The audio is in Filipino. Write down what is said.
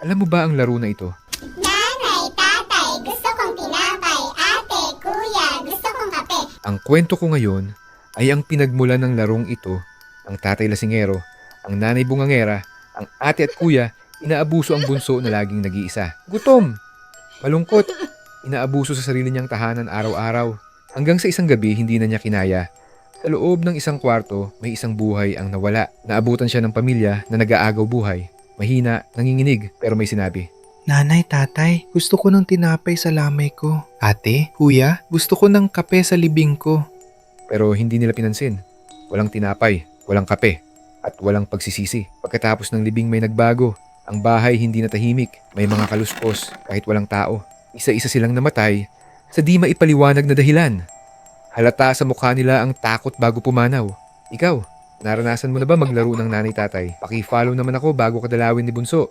Alam mo ba ang laro na ito? Nanay, tatay, gusto kong tinapay. Ate, kuya, gusto kong kape. Ang kwento ko ngayon ay ang pinagmulan ng larong ito, ang tatay lasingero, ang nanay bungangera, ang ate at kuya, inaabuso ang bunso na laging nag-iisa. Gutom! Malungkot! Inaabuso sa sarili niyang tahanan araw-araw. Hanggang sa isang gabi, hindi na niya kinaya. Sa loob ng isang kwarto, may isang buhay ang nawala. Naabutan siya ng pamilya na nag-aagaw buhay. Mahina, nanginginig, pero may sinabi. Nanay, tatay, gusto ko ng tinapay sa lamay ko. Ate, kuya, gusto ko ng kape sa libing ko. Pero hindi nila pinansin. Walang tinapay, walang kape, at walang pagsisisi. Pagkatapos ng libing may nagbago. Ang bahay hindi na tahimik, may mga kaluskos kahit walang tao. Isa-isa silang namatay sa di maipaliwanag na dahilan. Halata sa mukha nila ang takot bago pumanaw. Ikaw, naranasan mo na ba maglaro ng nanay-tatay? Paki-follow naman ako bago ka dalawin ni Bunso.